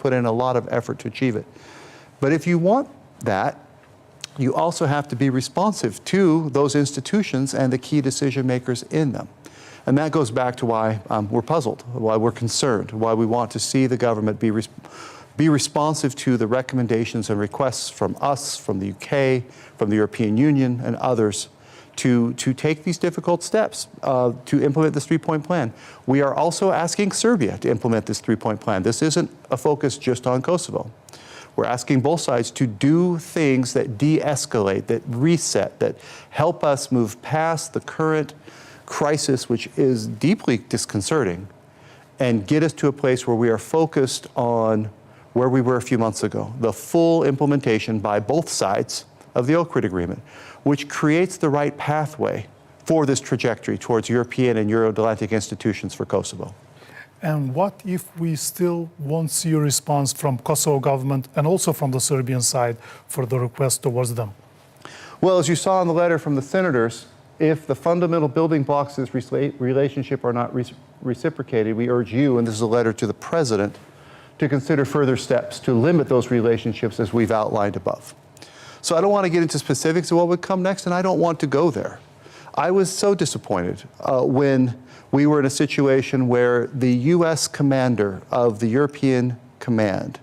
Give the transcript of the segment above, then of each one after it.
put in a lot of effort to achieve it. But if you want that, you also have to be responsive to those institutions and the key decision makers in them. And that goes back to why we're puzzled, why we're concerned, why we want to see the government be responsive to the recommendations and requests from us, from the UK, from the European Union and others to take these difficult steps to implement this three-point plan. We are also asking Serbia to implement this three-point plan. This isn't a focus just on Kosovo. We're asking both sides to do things that de-escalate, that reset, that help us move past the current crisis, which is deeply disconcerting, and get us to a place where we are focused on where we were a few months ago, the full implementation by both sides of the Ohrid Agreement, which creates the right pathway for this trajectory towards European and Euro-Atlantic institutions for Kosovo. And what if we still won't see a response from Kosovo government and also from the Serbian side for the request towards them? Well, as you saw in the letter from the senators, if the fundamental building blocks of this relationship are not reciprocated, we urge you, and this is a letter to the president, to consider further steps to limit those relationships as we've outlined above. So I don't want to get into specifics of what would come next, and I don't want to go there. I was so disappointed when we were in a situation where the U.S. commander of the European Command,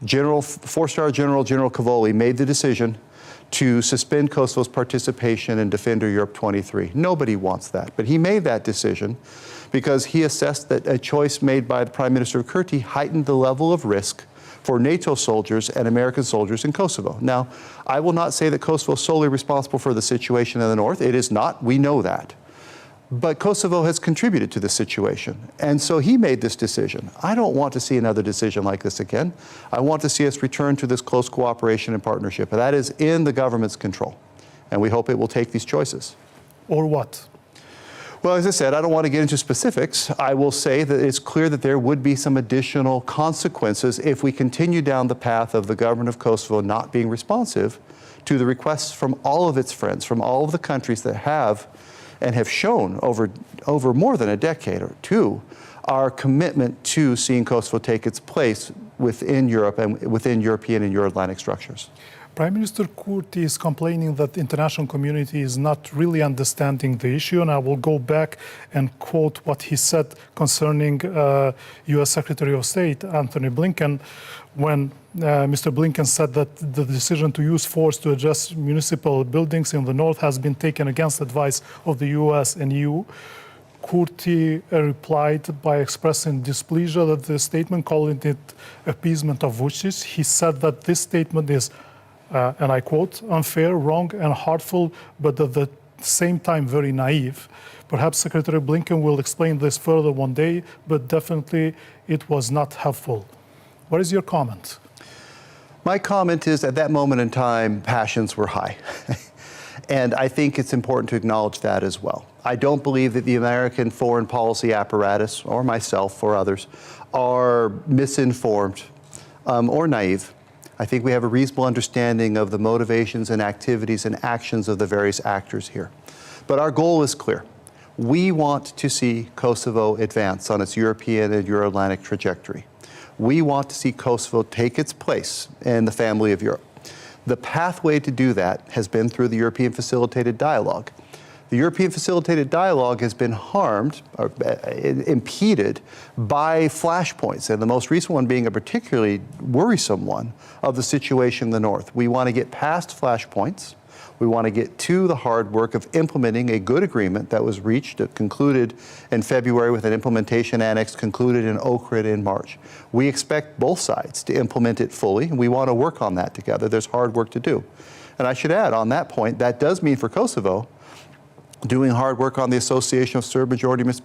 four-star General Cavoli, made the decision to suspend Kosovo's participation in Defender Europe 23. Nobody wants that, but he made that decision because he assessed that a choice made by the Prime Minister of Kurti heightened the level of risk for NATO soldiers and American soldiers in Kosovo. Now, I will not say that Kosovo is solely responsible for the situation in the north. It is not. We know that. But Kosovo has contributed to the situation. And so he made this decision. I don't want to see another decision like this again. I want to see us return to this close cooperation and partnership. And that is in the government's control. And we hope it will take these choices. Or what? Well, as I said, I don't want to get into specifics. I will say that it's clear that there would be some additional consequences if we continue down the path of the government of Kosovo not being responsive to the requests from all of its friends, from all of the countries that have and have shown over more than a decade or two our commitment to seeing Kosovo take its place within Europe and within European and Euro-Atlantic structures. Prime Minister Kurti is complaining that the international community is not really understanding the issue, and I will go back and quote what he said concerning U.S. Secretary of State Antony Blinken, when Mr. Blinken said that the decision to use force to address municipal buildings in the north has been taken against advice of the U.S. and EU. Kurti replied by expressing displeasure at the statement, calling it appeasement of wishes. He said that this statement is, and I quote, unfair, wrong, and hurtful, but at the same time very naive. Perhaps Secretary Blinken will explain this further one day, but definitely it was not helpful. What is your comment? My comment is, at that moment in time, passions were high. And I think it's important to acknowledge that as well. I don't believe that the American foreign policy apparatus, or myself or others, are misinformed or naive. I think we have a reasonable understanding of the motivations and activities and actions of the various actors here. But our goal is clear. We want to see Kosovo advance on its European and Euro-Atlantic trajectory. We want to see Kosovo take its place in the family of Europe. The pathway to do that has been through the European Facilitated Dialogue. The European Facilitated Dialogue has been harmed, or impeded, by flashpoints, and the most recent one being a particularly worrisome one of the situation in the north. We want to get past flashpoints. We want to get to the hard work of implementing a good agreement that was reached, concluded in February with an implementation annex concluded in Ohrid in March. We expect both sides to implement it fully, and we want to work on that together. There's hard work to do. And I should add, on that point, that does mean for Kosovo doing hard work on the Association of Serb Majority Municipalities.